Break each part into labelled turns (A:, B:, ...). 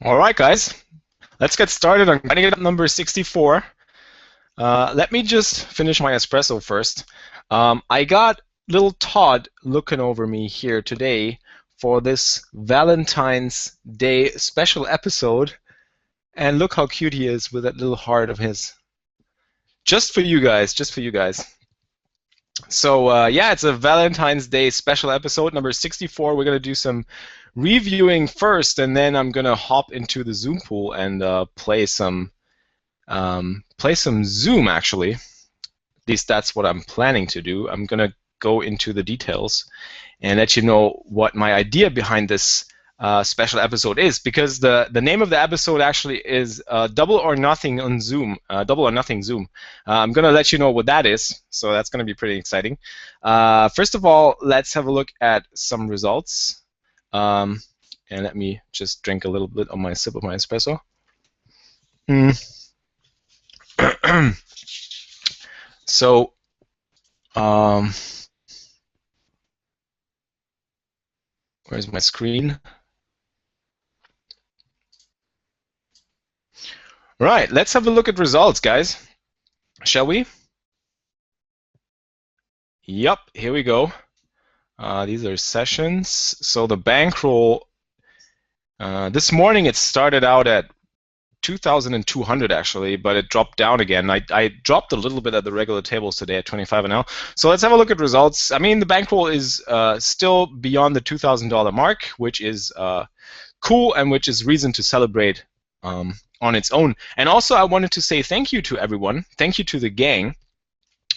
A: All right, guys, let's get started on grinding it up number 64. Let me just finish my espresso first. I got little Todd looking over me here today for this Valentine's Day special episode. And look how cute he is with that little heart of his. Just for you guys, just for you guys. So yeah, it's a Valentine's Day special episode, number 64. We're going to do some reviewing first, and then I'm going to hop into the Zoom pool and play some Zoom, actually. At least that's what I'm planning to do. I'm going to go into the details and let you know what my idea behind this special episode is, because the name of the episode actually is Double or Nothing on Zoom, Double or Nothing Zoom. I'm going to let you know what that is, so that's going to be pretty exciting. First of all, let's have a look at some results. And let me just drink a little bit of my sip of my espresso. So, where's my screen? Right, let's have a look at results, guys. Shall we? Yep, here we go. These are sessions. So the bankroll, this morning it started out at 2,200 actually, but it dropped down again. I dropped a little bit at the regular tables today at 25 an hour. So let's have a look at results. I mean, the bankroll is still beyond the $2,000 mark, which is cool and which is reason to celebrate on its own. And also, I wanted to say thank you to everyone. Thank you to the gang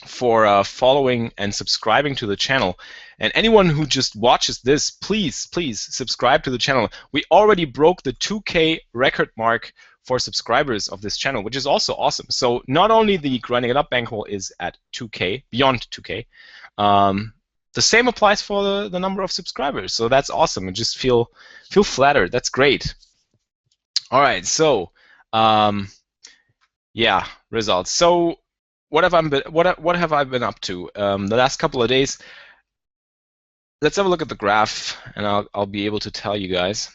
A: for following and subscribing to the channel. And anyone who just watches this, please subscribe to the channel. We already broke the 2K record mark for subscribers of this channel, which is also awesome. So not only the Grinding It Up bankroll is at 2K, beyond 2K, the same applies for the number of subscribers. So that's awesome. I just feel flattered. That's great. All right, so yeah, results. So what have I been up to the last couple of days? Let's have a look at the graph, and I'll be able to tell you guys.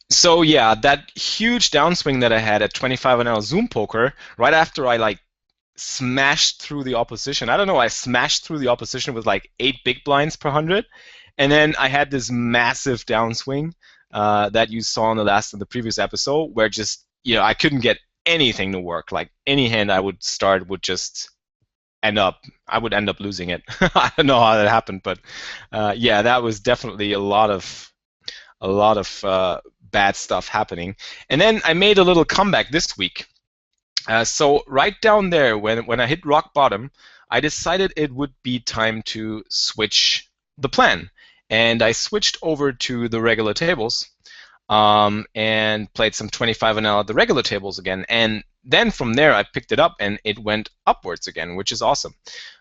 A: So yeah, that huge downswing that I had at 25 an hour Zoom poker, right after I like smashed through the opposition. I don't know, I smashed through the opposition with like 8 big blinds per 100, and then I had this massive downswing that you saw in the previous episode, where just I couldn't get anything to work. Like any hand I would start would just I would end up losing it. I don't know how that happened, but yeah, that was definitely a lot of bad stuff happening. And then I made a little comeback this week. So right down there, when I hit rock bottom, I decided it would be time to switch the plan. And I switched over to the regular tables and played some 25 an hour at the regular tables again. And then from there, I picked it up, and it went upwards again, which is awesome.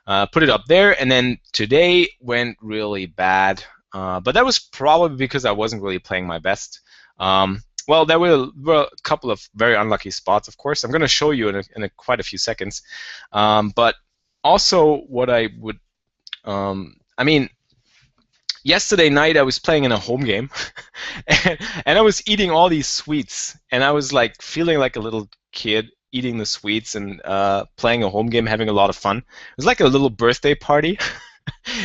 A: Put it up there, and then today went really bad. But that was probably because I wasn't really playing my best. Well, there were a couple of very unlucky spots, of course. I'm going to show you in quite a few seconds. But also what I would, I mean, yesterday night I was playing in a home game, and I was eating all these sweets, and I was like feeling like a little kid eating the sweets and playing a home game, having a lot of fun. It was like a little birthday party.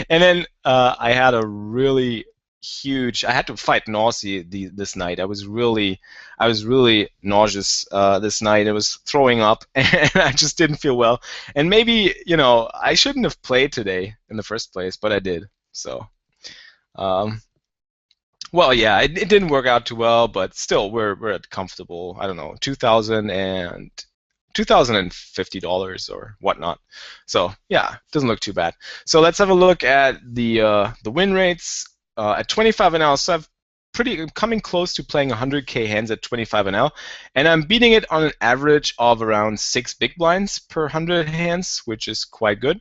A: And then I had a really huge. I had to fight nausea this night. I was really nauseous this night. I was throwing up, and I just didn't feel well. And maybe I shouldn't have played today in the first place, but I did. So, well, yeah, it didn't work out too well, but still, we're at comfortable. I don't know, $2,050 or whatnot. So yeah, it doesn't look too bad. So let's have a look at the win rates at 25 an hour. So I'm coming close to playing 100K hands at 25 an hour, and I'm beating it on an average of around 6 big blinds per 100 hands, which is quite good.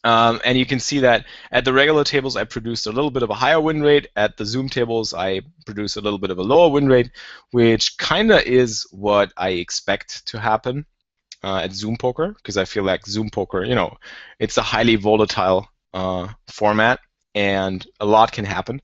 A: And you can see that at the regular tables I produced a little bit of a higher win rate. At the Zoom tables I produced a little bit of a lower win rate, which kind of is what I expect to happen at Zoom poker, because I feel like Zoom poker, it's a highly volatile format. and a lot can happen.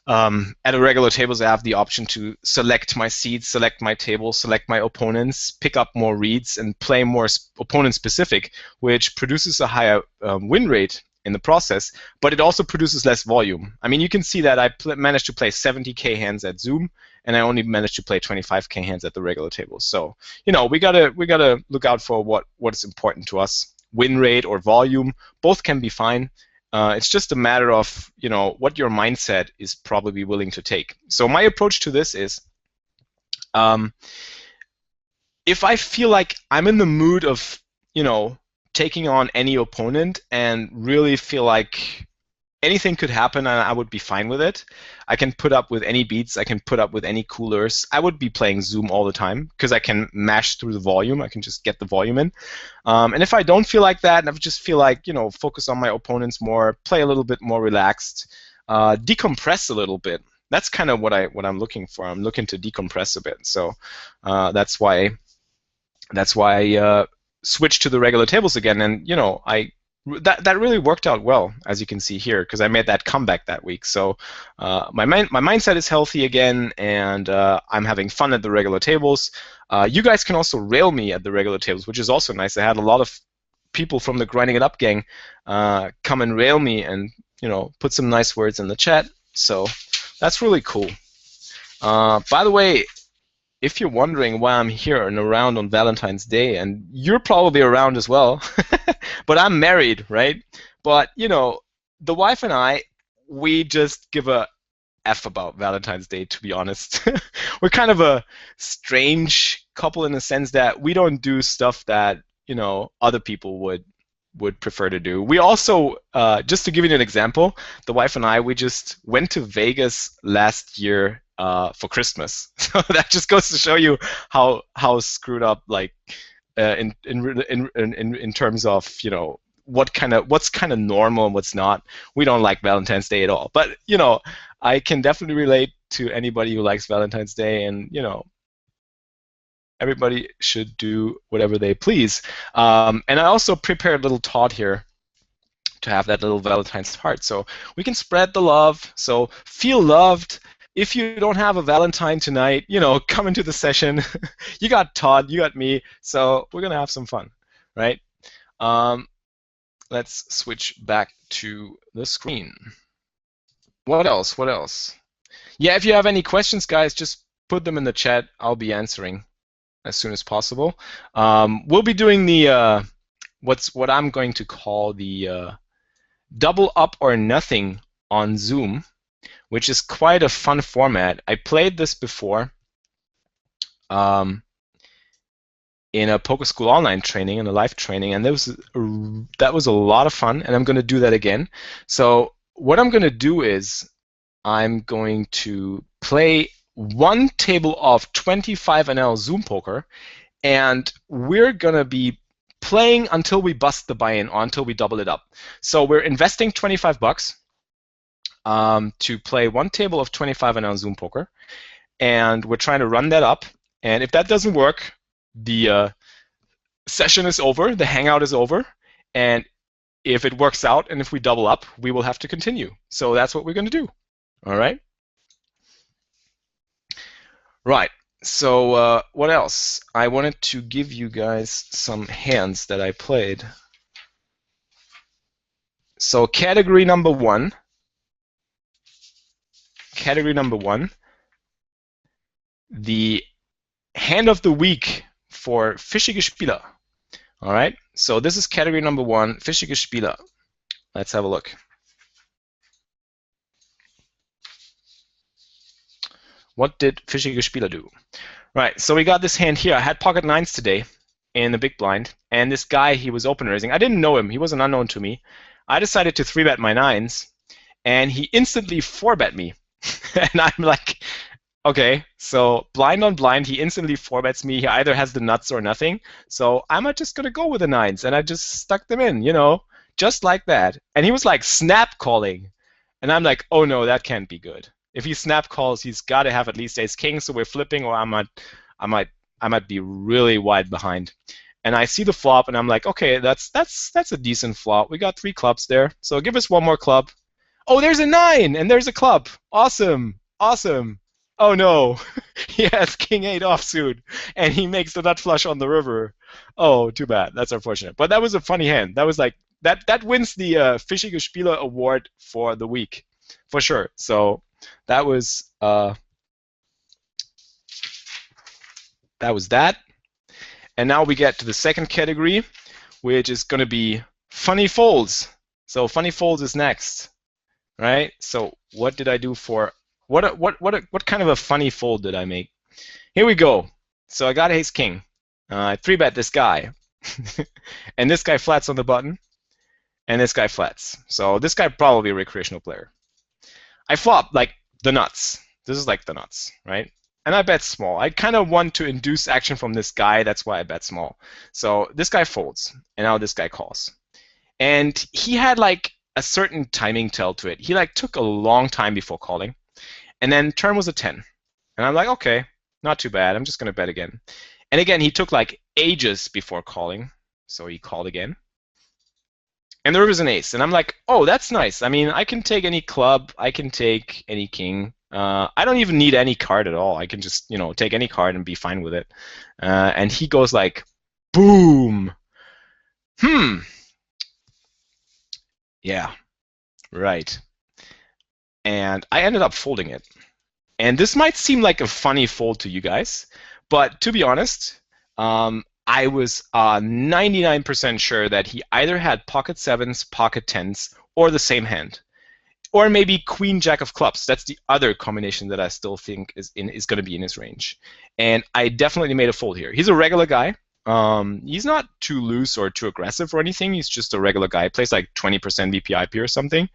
A: At a regular tables, I have the option to select my seats, select my table, select my opponents, pick up more reads, and play more opponent-specific, which produces a higher win rate in the process, but it also produces less volume. I mean, you can see that I managed to play 70K hands at Zoom, and I only managed to play 25K hands at the regular table. So, you know, we gotta look out for what is important to us. Win rate or volume, both can be fine. It's just a matter of, you know, what your mindset is probably willing to take. So my approach to this is, if I feel like I'm in the mood of, you know, taking on any opponent and really feel like anything could happen and I would be fine with it, I can put up with any beats, I can put up with any coolers. I would be playing Zoom all the time because I can mash through the volume. I can just get the volume in. And if I don't feel like that, and I just feel like, you know, focus on my opponents more, play a little bit more relaxed, decompress a little bit. That's kind of what I'm looking for. I'm looking to decompress a bit. So that's why I switched to the regular tables again. And, you know, that really worked out well, as you can see here, because I made that comeback that week. So my mindset is healthy again, and I'm having fun at the regular tables. You guys can also rail me at the regular tables, which is also nice. I had a lot of people from the Grinding It Up gang come and rail me and, you know, put some nice words in the chat. So that's really cool. By the way, if you're wondering why I'm here and around on Valentine's Day, and you're probably around as well, but I'm married, right? But, you know, the wife and I, we just give a F about Valentine's Day, to be honest. We're kind of a strange couple in the sense that we don't do stuff that, you know, other people would prefer to do. We also, just to give you an example, the wife and I, we just went to Vegas last year for Christmas. So that just goes to show you how screwed up, like, in terms of, you know, what's kind of normal and what's not. We don't like Valentine's Day at all. But, you know, I can definitely relate to anybody who likes Valentine's Day, and, you know, everybody should do whatever they please. And I also prepared a little thought here to have that little Valentine's heart. So we can spread the love. So feel loved. If you don't have a Valentine tonight, you know, come into the session. You got Todd, you got me, so we're gonna have some fun, right? Let's switch back to the screen. What else? What else? Yeah, if you have any questions, guys, just put them in the chat. I'll be answering as soon as possible. We'll be doing the what I'm going to call the double up or nothing on Zoom, which is quite a fun format. I played this before in a Poker School online training, in a live training, and that was a lot of fun, and I'm going to do that again. So what I'm going to do is I'm going to play one table of 25 NL Zoom poker, and we're going to be playing until we bust the buy-in or until we double it up. So we're investing 25 bucks. To play one table of 25 NL Zoom poker, and we're trying to run that up. And if that doesn't work, the session is over, the hangout is over, and if it works out and if we double up, we will have to continue. So that's what we're going to do. All right? Right. So what else? I wanted to give you guys some hands that I played. So category number one. Category number one, the hand of the week for fischige Spieler. All right, so this is category number one, fischige Spieler. Let's have a look. What did fischige Spieler do? Right, so we got this hand here. I had pocket nines today in the big blind, and this guy, he was open raising. I didn't know him. He was an unknown to me. I decided to 3-bet my nines, and he instantly 4-bet me. And I'm like, okay, so blind on blind, he instantly 4-bets me. He either has the nuts or nothing. So I'm just going to go with the nines. And I just stuck them in, you know, just like that. And he was like snap calling. And I'm like, oh no, that can't be good. If he snap calls, he's got to have at least ace king. So we're flipping, or I might be really wide behind. And I see the flop, and I'm like, okay, that's a decent flop. We got 3 clubs there. So give us one more club. Oh, there's a 9, and there's a club. Awesome, awesome. Oh no, he has king 8 offsuit, and he makes the nut flush on the river. Oh, too bad. That's unfortunate. But that was a funny hand. That was like that wins the Fischiger Spieler award for the week, for sure. So that was that. And now we get to the second category, which is going to be funny folds. So funny folds is next, right? So what did I do for what kind of a funny fold did I make? Here we go. So I got ace king. I 3-bet this guy, and this guy flats on the button, and this guy flats. So this guy probably a recreational player. I flop like the nuts. This is like the nuts, right? And I bet small. I kind of want to induce action from this guy. That's why I bet small. So this guy folds, and now this guy calls. And he had like a certain timing tell to it. He like took a long time before calling, and then turn was a 10. And I'm like, okay, not too bad. I'm just gonna bet again. And again, he took like ages before calling, so he called again. And the river's an ace, and I'm like, oh, that's nice. I mean, I can take any club. I can take any king. I don't even need any card at all. I can just, take any card and be fine with it. And he goes like, boom. Yeah, right. And I ended up folding it. And this might seem like a funny fold to you guys, but to be honest, I was 99% sure that he either had pocket 7s, pocket 10s, or the same hand. Or maybe queen jack of clubs. That's the other combination that I still think is going to be in his range. And I definitely made a fold here. He's a regular guy. He's not too loose or too aggressive or anything. He's just a regular guy. He plays like 20% VPIP or something.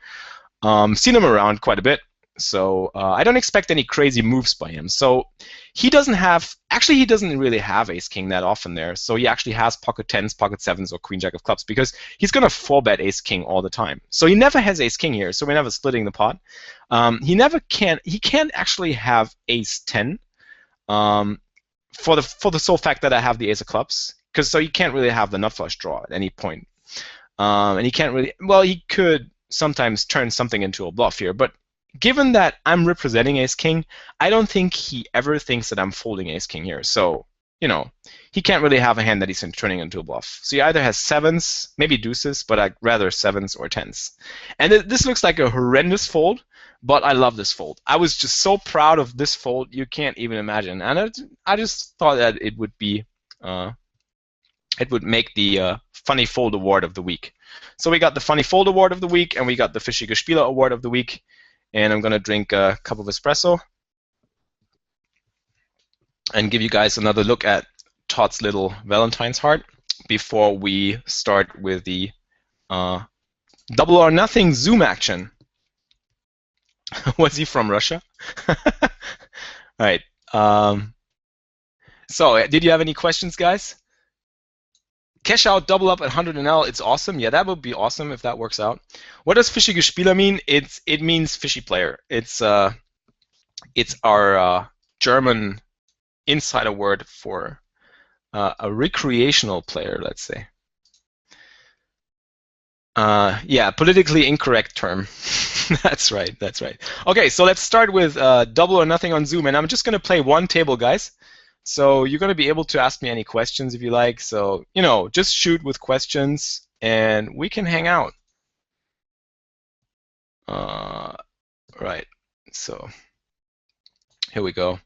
A: Seen him around quite a bit. So I don't expect any crazy moves by him. So he doesn't really have ace king that often there. So he actually has pocket 10s, pocket 7s, or queen jack of clubs because he's going to 4-bet ace king all the time. So he never has ace king here. So we're never splitting the pot. He can't actually have ace 10 for the sole fact that I have the ace of clubs. So he can't really have the nut flush draw at any point. And he can't really, well, he could sometimes turn something into a bluff here, but given that I'm representing ace king, I don't think he ever thinks that I'm folding ace king here. So, he can't really have a hand that he's turning into a bluff. So he either has 7s, maybe deuces, but I'd rather 7s or 10s. And this looks like a horrendous fold, but I love this fold. I was just so proud of this fold, you can't even imagine. And I just thought that it would be, it would make the Funny Fold Award of the week. So we got the Funny Fold Award of the week, and we got the Fischiger Spieler Award of the week. And I'm going to drink a cup of espresso and give you guys another look at Todd's little Valentine's heart before we start with the double or nothing Zoom action. Was he from Russia? All right. So did you have any questions, guys? Cash out, double up at 100 NL. It's awesome. Yeah, that would be awesome if that works out. What does Fischiger Spieler mean? It means fishy player. It's our German insider word for a recreational player, let's say. Yeah, politically incorrect term. That's right. That's right. Okay, so let's start with double or nothing on Zoom, and I'm just going to play one table, guys. So you're going to be able to ask me any questions if you like. So, just shoot with questions and we can hang out. Right. So here we go.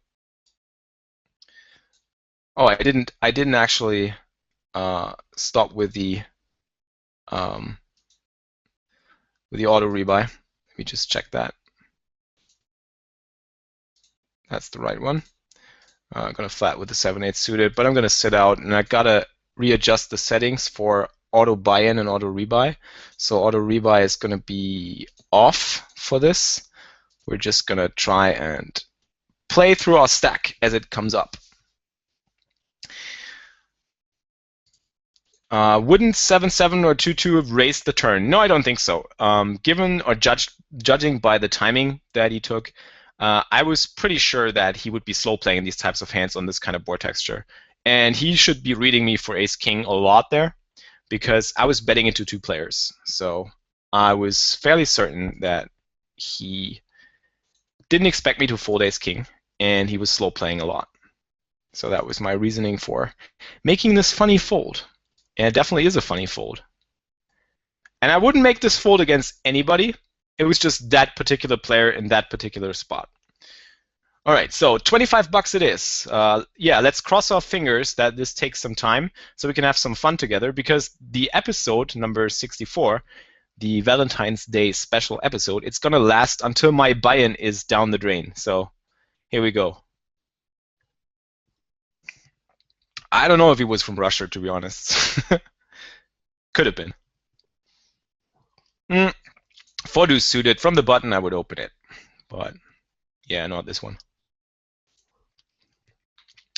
A: Oh, I didn't actually stop with the auto rebuy. Let me just check that. That's the right one. I'm going to flat with the 7/8 suited, but I'm going to sit out, and I got to readjust the settings for auto buy-in and auto rebuy. So auto rebuy is going to be off for this. We're just going to try and play through our stack as it comes up. Wouldn't 7/7 or 2/2 have raised the turn? No, I don't think so. Given or judging by the timing that he took, I was pretty sure that he would be slow playing these types of hands on this kind of board texture. And he should be reading me for ace-king a lot there because I was betting into 2 players. So I was fairly certain that he didn't expect me to fold ace king, and he was slow playing a lot. So that was my reasoning for making this funny fold. And it definitely is a funny fold. And I wouldn't make this fold against anybody. It was just that particular player in that particular spot. All right, so 25 bucks it is. Yeah, let's cross our fingers that this takes some time so we can have some fun together, because the episode number 64, the Valentine's Day special episode, it's going to last until my buy-in is down the drain. So here we go. I don't know if he was from Russia, to be honest. Could have been. 4-2 suited. From the button, I would open it. But yeah, not this one.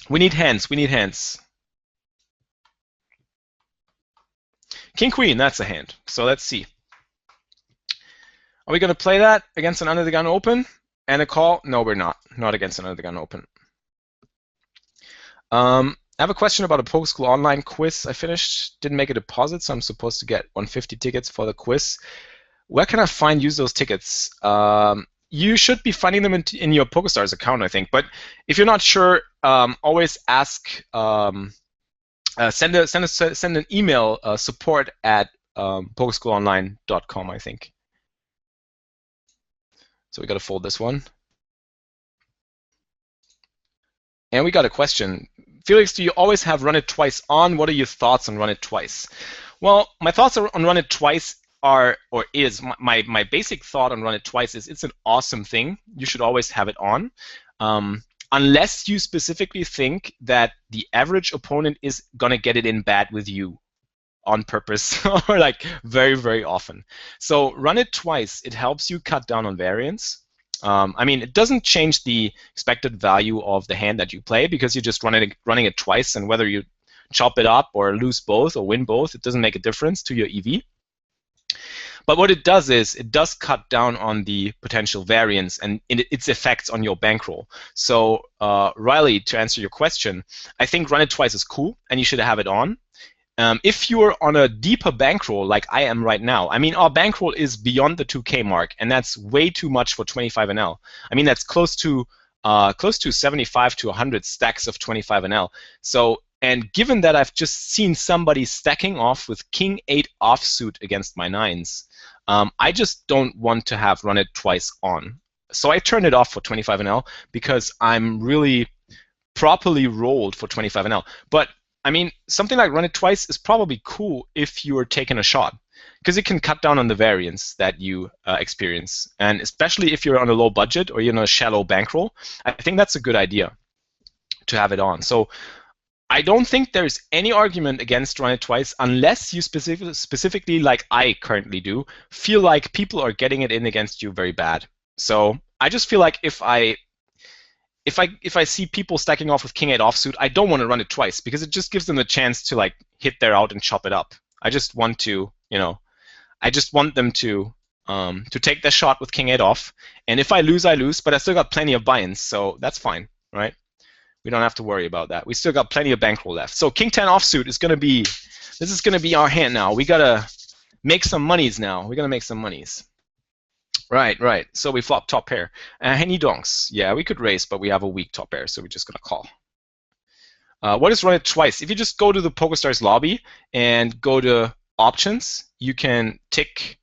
A: We need hands. We need hands. King, queen, that's a hand. So let's see. Are we going to play that against an under the gun open and a call? No, we're not. Not against an under the gun open. I have a question about a Poker School online quiz I finished. Didn't make a deposit, so I'm supposed to get 150 tickets for the quiz. Where can I use those tickets? You should be finding them in your PokerStars account, I think. But if you're not sure, always ask. Send an email support at pokerschoolonline.com, I think. So we got to fold this one. And we got a question. Felix, do you always have run it twice on? What are your thoughts on run it twice? Well, my thoughts on run it twice are, or is, my basic thought on run it twice is it's an awesome thing. You should always have it on. Unless you specifically think that the average opponent is going to get it in bad with you on purpose or like very, very often. So run it twice. It helps you cut down on variance. I mean, it doesn't change the expected value of the hand that you play because you're just running it twice, and whether you chop it up or lose both or win both, it doesn't make a difference to your EV. But what it does is it does cut down on the potential variance and its effects on your bankroll. So Riley, to answer your question, I think run it twice is cool and you should have it on. If you're on a deeper bankroll like I am right now, I mean, our bankroll is beyond the 2K mark, and that's way too much for 25NL. I mean, that's close to 75 to 100 stacks of 25NL. So, and given that I've just seen somebody stacking off with King 8 offsuit against my 9s, I just don't want to have run it twice on. So I turned it off for 25NL because I'm really properly rolled for 25NL. But I mean, something like run it twice is probably cool if you are taking a shot, because it can cut down on the variance that you experience. And especially if you're on a low budget or you're in a shallow bankroll, I think that's a good idea to have it on. So I don't think there's any argument against run it twice unless you specifically, like I currently do, feel like people are getting it in against you very bad. So I just feel like if I see people stacking off with King 8 offsuit, I don't want to run it twice because it just gives them the chance to like hit their out and chop it up. I just want to, I just want them to take their shot with King 8 off. And if I lose, I lose, but I still got plenty of buy-ins, so that's fine, right? We don't have to worry about that. We still got plenty of bankroll left. So King 10 offsuit is gonna be, this is gonna be our hand now. We gotta make some monies now. We're gonna make some monies. Right. So we flop top pair. Henny donks. Yeah, we could raise, but we have a weak top pair, so we're just gonna call. What is run it twice? If you just go to the PokerStars lobby and go to options, you can tick.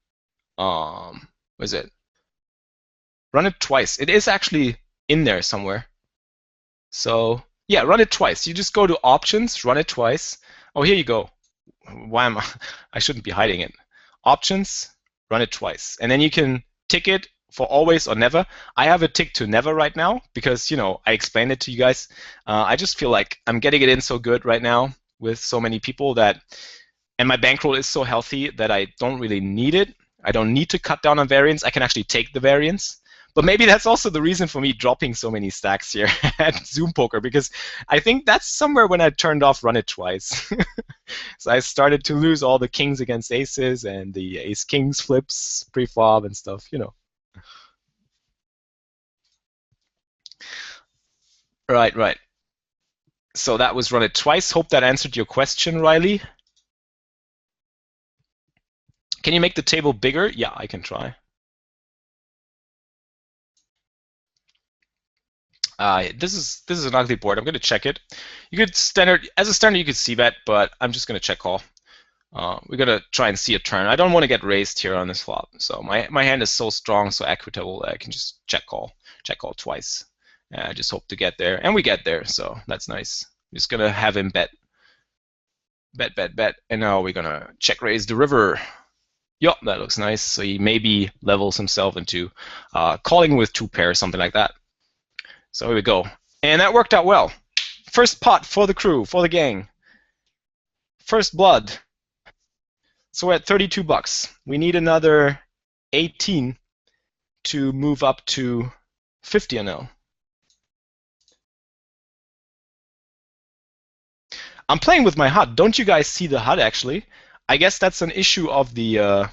A: What is it? Run it twice. It is actually in there somewhere. So yeah, run it twice. You just go to options, run it twice. Oh, here you go. Why am I shouldn't be hiding it. Options, run it twice, and then you can tick it for always or never. I have a tick to never right now because I explained it to you guys. I just feel like I'm getting it in so good right now with so many people that, and my bankroll is so healthy that I don't really need it. I don't need to cut down on variance. I can actually take the variance. But maybe that's also the reason for me dropping so many stacks here at Zoom Poker, because I think that's somewhere when I turned off run it twice. So I started to lose all the kings against aces and the ace-kings flips pre-flop and stuff, Right. So that was run it twice. Hope that answered your question, Riley. Can you make the table bigger? Yeah, I can try. This is an ugly board. I'm going to check it. You could standard as a standard you could see bet, but I'm just going to check call. We're going to try and see a turn. I don't want to get raised here on this flop. So my hand is so strong, so equitable that I can just check call twice. I just hope to get there, and we get there, so that's nice. I'm just going to have him bet, and now we're going to check raise the river. Yup, that looks nice. So he maybe levels himself into calling with 2 pairs, something like that. So here we go. And that worked out well. First pot for the crew, for the gang. First blood. So we're at 32 bucks. We need another 18 to move up to 50 NL. I'm playing with my HUD. Don't you guys see the HUD actually? I guess that's an issue of the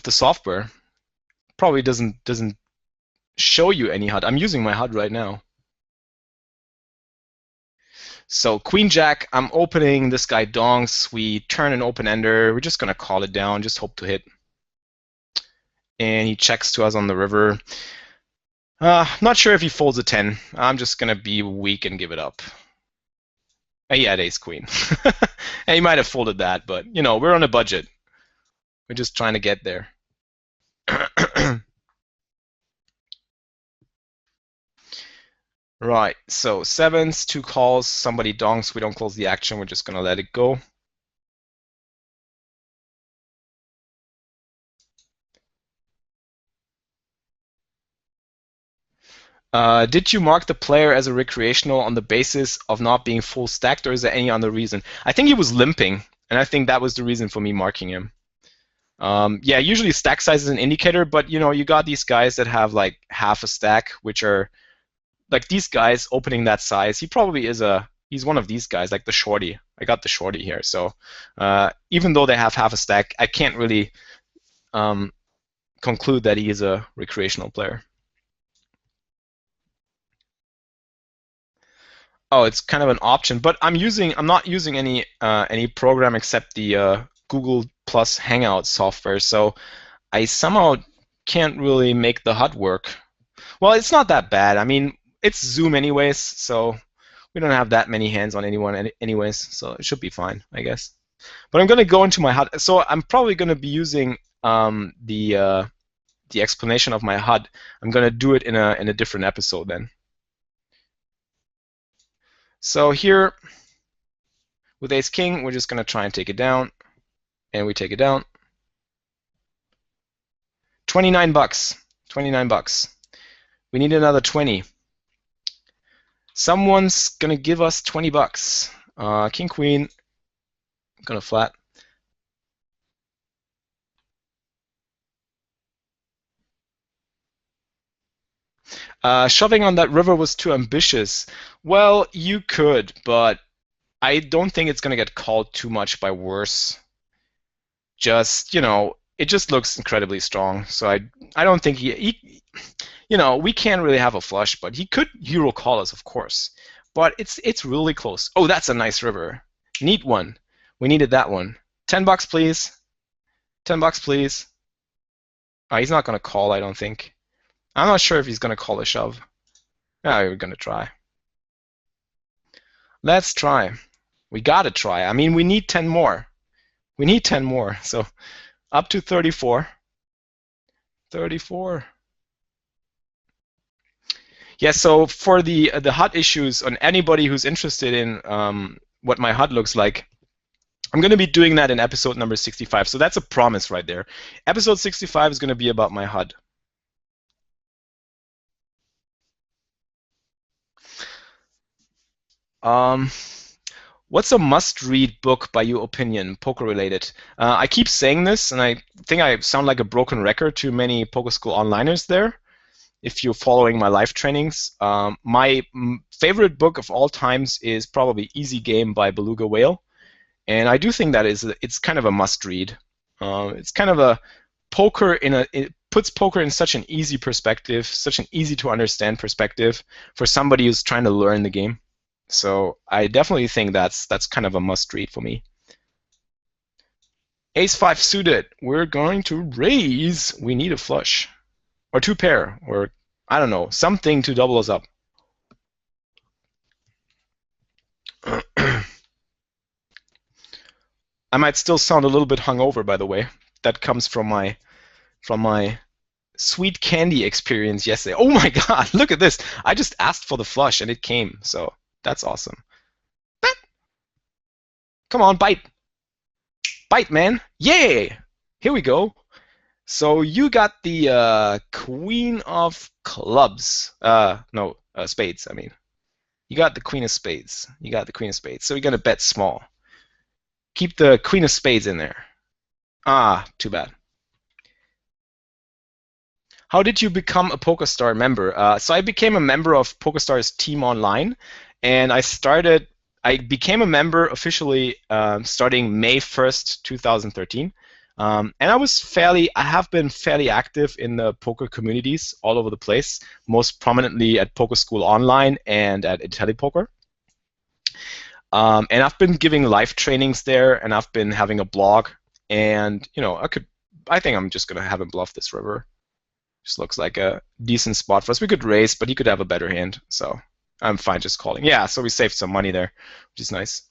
A: software. Probably doesn't show you any HUD. I'm using my HUD right now. So Queen Jack, I'm opening this guy donks. We turn an open ender. We're just gonna call it down. Just hope to hit. And he checks to us on the river. Not sure if he folds a 10. I'm just gonna be weak and give it up. He had ace queen. And he might have folded that, but you know, we're on a budget. We're just trying to get there. Right, so sevens, 2 calls, somebody donks, we don't close the action, we're just gonna let it go. Did you mark the player as a recreational on the basis of not being full stacked, or is there any other reason? I think he was limping, and I think that was the reason for me marking him. Yeah, usually stack size is an indicator, but you know, you got these guys that have like half a stack, which are like these guys opening that size. He probably is he's one of these guys, like the shorty. I got the shorty here, so even though they have half a stack, I can't really conclude that he is a recreational player. Oh, it's kind of an option, but I'm not using any program except the Google Plus Hangout software, so I somehow can't really make the HUD work. Well, it's not that bad. I mean, it's Zoom anyways, so we don't have that many hands on anyone anyways, so it should be fine, I guess. But I'm going to go into my HUD. So I'm probably going to be using the explanation of my HUD. I'm going to do it in a different episode then. So here, with ace king, we're just going to try and take it down, and we take it down. 29 bucks. 29 bucks. We need another 20. Someone's gonna give us 20 bucks. King queen. I'm gonna flat. Shoving on that river was too ambitious. Well, you could, but I don't think it's gonna get called too much by worse. Just, you know, it just looks incredibly strong. So I don't think he you know, we can't really have a flush, but he could hero call us, of course. But it's really close. Oh, that's a nice river. Neat one. We needed that one. 10 bucks, please. 10 bucks, please. Oh, he's not gonna call, I don't think. I'm not sure if he's gonna call a shove. Ah, we're gonna try. Let's try. We gotta try. I mean, we need 10 more. We need 10 more. So up to 34. 34. Yeah, so for the HUD issues, on anybody who's interested in what my HUD looks like, I'm going to be doing that in episode number 65. So that's a promise right there. Episode 65 is going to be about my HUD. What's a must-read book by your opinion, poker-related? I keep saying this, and I think I sound like a broken record to many poker school onliners there. If you're following my live trainings, my favorite book of all times is probably Easy Game by Beluga Whale, and I do think that it's kind of a must-read. It's kind of a poker it puts poker in such an easy perspective, such an easy to understand perspective for somebody who's trying to learn the game. So I definitely think that's kind of a must-read for me. Ace 5 suited. We're going to raise. We need a flush. or 2 pair, or I don't know, something to double us up. I might still sound a little bit hungover, by the way. That comes from my sweet candy experience yesterday. Oh my God, look at this. I just asked for the flush and it came, so that's awesome. Come on, bite. Bite, man. Yay! Here we go. So you got the Queen of Clubs. No, Spades, I mean. You got the Queen of Spades. You got the Queen of Spades. So you're going to bet small. Keep the Queen of Spades in there. Ah, too bad. How did you become a PokerStar member? So I became a member of PokerStar's team online, and I became a member officially starting May 1st, 2013. And I have been fairly active in the poker communities all over the place, most prominently at Poker School Online and at IntelliPoker. And I've been giving live trainings there, and I've been having a blog. And I think I'm just gonna have him bluff this river. Just looks like a decent spot for us. We could raise, but he could have a better hand, so I'm fine just calling. Yeah, so we saved some money there, which is nice.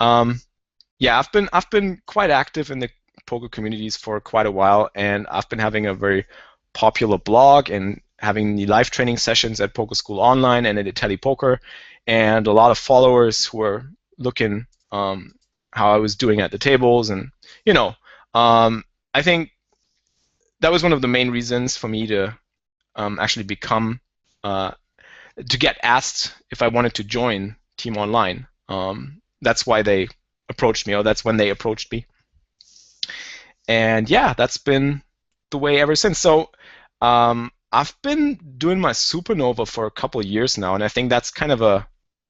A: Yeah, I've been quite active in the poker communities for quite a while, and I've been having a very popular blog and having the live training sessions at Poker School Online and at IntelliPoker, and a lot of followers who are looking how I was doing at the tables, and I think that was one of the main reasons for me to actually become to get asked if I wanted to join Team Online. That's why they approached me, or that's when they approached me. And yeah, that's been the way ever since. So I've been doing my supernova for a couple of years now, and I think that's kind of a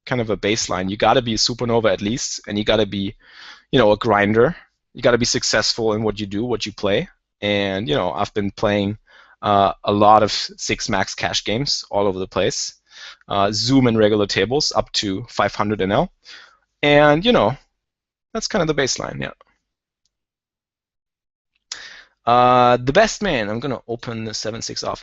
A: baseline. You got to be a supernova at least, and you got to be, a grinder. You got to be successful in what you do, what you play. And I've been playing a lot of 6 max cash games all over the place, Zoom and regular tables up to 500 NL, and that's kind of the baseline. Yeah. The best man. I'm gonna open the 7-6 off.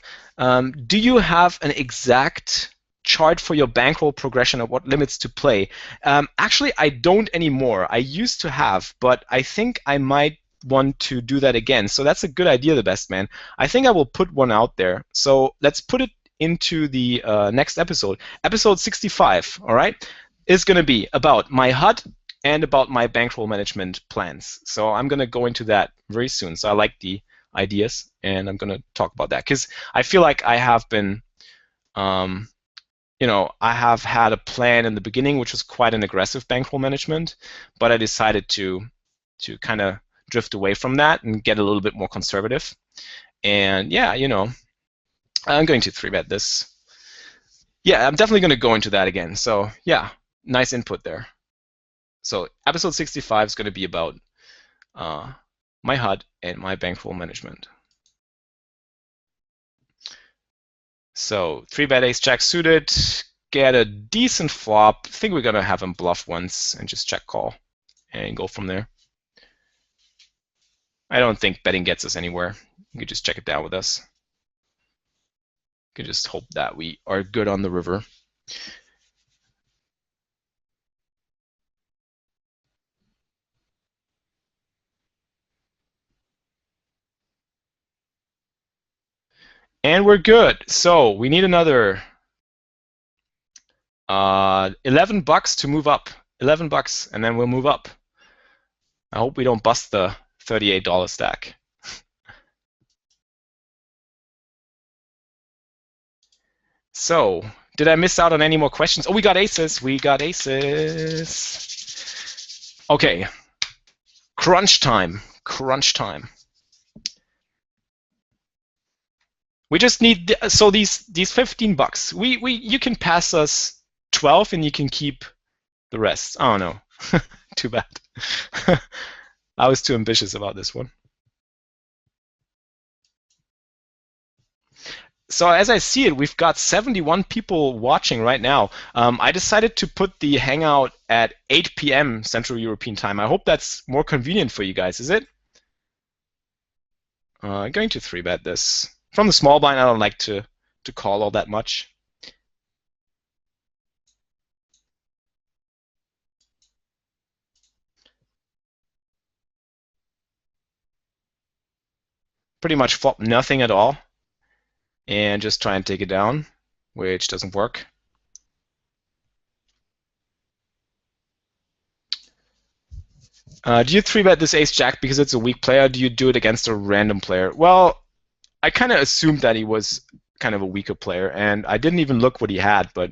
A: Do you have an exact chart for your bankroll progression of what limits to play? Actually, I don't anymore. I used to have, but I think I might want to do that again. So that's a good idea, the best man. I think I will put one out there. So let's put it into the next episode. Episode 65, all right, is going to be about my HUD and about my bankroll management plans. So I'm going to go into that very soon. So I like the ideas, and I'm going to talk about that because I feel like I have been, I have had a plan in the beginning which was quite an aggressive bankroll management, but I decided to kind of drift away from that and get a little bit more conservative. And yeah, I'm going to 3-bet this. Yeah, I'm definitely going to go into that again. So yeah, nice input there. So episode 65 is going to be about my HUD and my bankroll management. So 3-bet ace jack suited, get a decent flop. I think we're going to have him bluff once and just check call and go from there. I don't think betting gets us anywhere. You could just check it down with us. You could just hope that we are good on the river. And we're good. So we need another 11 bucks to move up. 11 bucks, and then we'll move up. I hope we don't bust the $38 stack. So, did I miss out on any more questions? Oh, we got aces. We got aces. Okay. Crunch time. Crunch time. We just need so these 15 bucks. You can pass us 12 and you can keep the rest. Oh no. Too bad. I was too ambitious about this one. So as I see it, we've got 71 people watching right now. I decided to put the Hangout at 8 p.m. Central European time. I hope that's more convenient for you guys, is it? I'm going to 3-bet this. From the small blind, I don't like to call all that much. Pretty much flop nothing at all and just try and take it down, which doesn't work. Do you 3-bet this ace-jack because it's a weak player? Do you do it against a random player? Well, I kind of assumed that he was kind of a weaker player, and I didn't even look what he had, but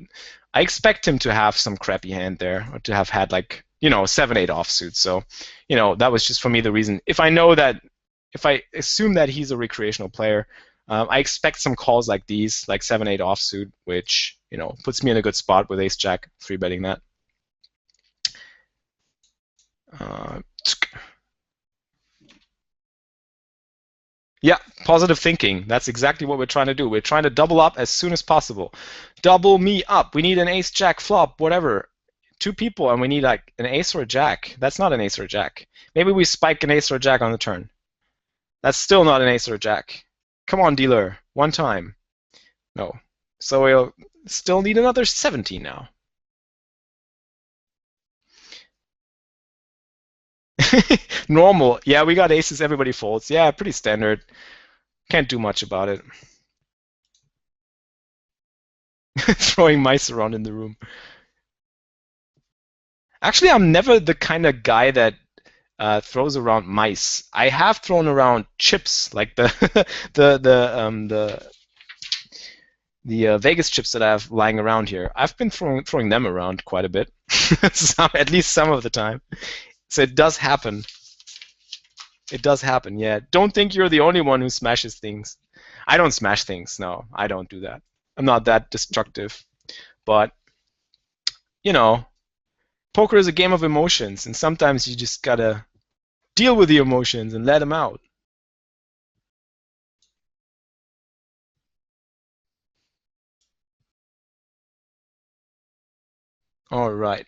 A: I expect him to have some crappy hand there, or to have had like, 7-8 offsuit. So, that was just for me the reason. If I assume that he's a recreational player, I expect some calls like these, like 7-8 offsuit, which, puts me in a good spot with ace-jack, 3-betting that. Yeah, positive thinking. That's exactly what we're trying to do. We're trying to double up as soon as possible. Double me up. We need an ace-jack flop, whatever. 2 people, and we need like an ace or a jack. That's not an ace or a jack. Maybe we spike an ace or a jack on the turn. That's still not an ace or a jack. Come on, dealer. 1 time. No. So we'll still need another 17 now. Normal. Yeah, we got aces. Everybody folds. Yeah, pretty standard. Can't do much about it. Throwing mice around in the room. Actually, I'm never the kind of guy that throws around mice. I have thrown around chips, like the the Vegas chips that I have lying around here. I've been throwing them around quite a bit, at least some of the time. So it does happen. It does happen, yeah. Don't think you're the only one who smashes things. I don't smash things. No, I don't do that. I'm not that destructive. But, poker is a game of emotions, and sometimes you just gotta deal with the emotions and let them out. All right.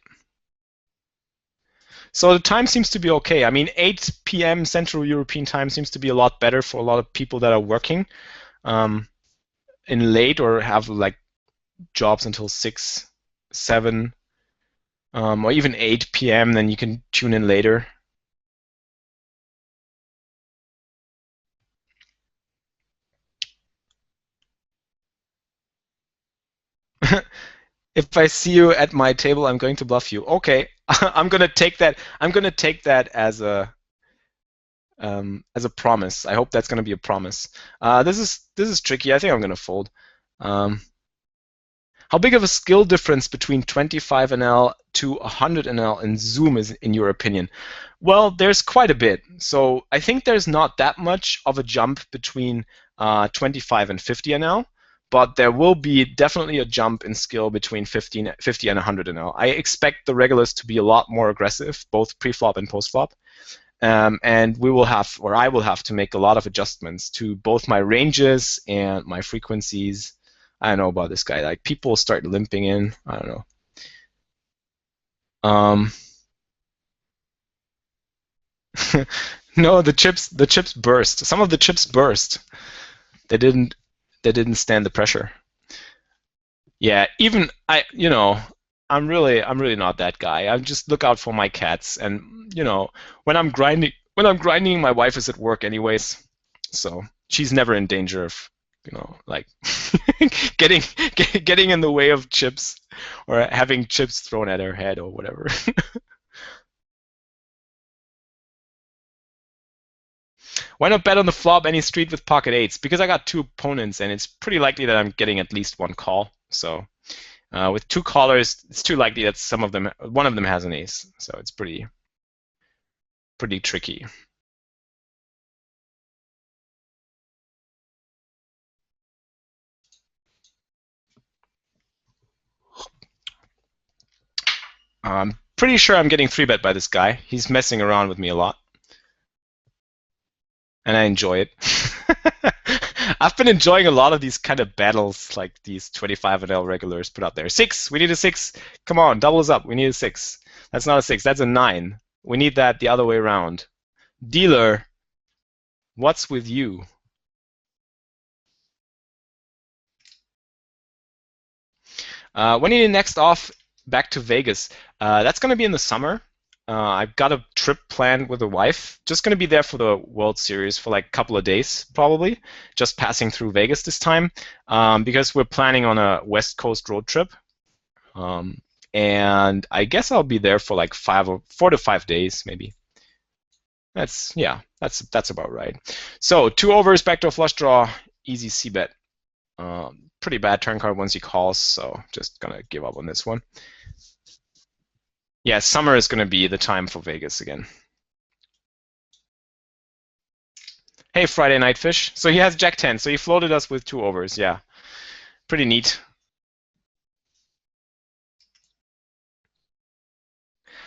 A: So the time seems to be okay. I mean, 8 p.m. Central European time seems to be a lot better for a lot of people that are working in late or have like jobs until 6, 7, or even 8 p.m. Then you can tune in later. If I see you at my table, I'm going to bluff you. Okay, I'm gonna take that. I'm gonna take that as a promise. I hope that's gonna be a promise. This is tricky. I think I'm gonna fold. How big of a skill difference between 25 NL to 100 NL in Zoom is, in your opinion? Well, there's quite a bit. So I think there's not that much of a jump between 25 and 50 NL, but there will be definitely a jump in skill between 50 and 100 NL. I expect the regulars to be a lot more aggressive, both pre-flop and post-flop. And we will have, or I will have to make a lot of adjustments to both my ranges and my frequencies. I don't know about this guy. Like, people start limping in. I don't know. No, the chips burst. Some of the chips burst. They didn't stand the pressure. Yeah, even I'm really not that guy. I just look out for my cats, and when I'm grinding, my wife is at work anyways, so she's never in danger of like getting in the way of chips or having chips thrown at her head or whatever. Why not bet on the flop any street with pocket eights? Because I got 2 opponents, and it's pretty likely that I'm getting at least 1 call. So with 2 callers, it's too likely that one of them has an ace. So it's pretty tricky. I'm pretty sure I'm getting 3-bet by this guy. He's messing around with me a lot, and I enjoy it. I've been enjoying a lot of these kind of battles, like these 25 NL regulars put out there. 6, we need a 6. Come on, doubles up. We need a 6. That's not a 6. That's a 9. We need that the other way around. Dealer, what's with you? When are you next off back to Vegas? That's going to be in the summer. I've got a trip planned with the wife. Just going to be there for the World Series for like a couple of days, probably. Just passing through Vegas this time because we're planning on a West Coast road trip. And I guess I'll be there for like 4 to 5 days, maybe. That's about right. So 2 overs, backdoor flush draw, easy C bet. Pretty bad turn card once he calls, so just gonna give up on this one. Yeah, summer is gonna be the time for Vegas again. Hey, Friday Night Fish. So he has Jack 10, so he floated us with 2 overs. Yeah, pretty neat.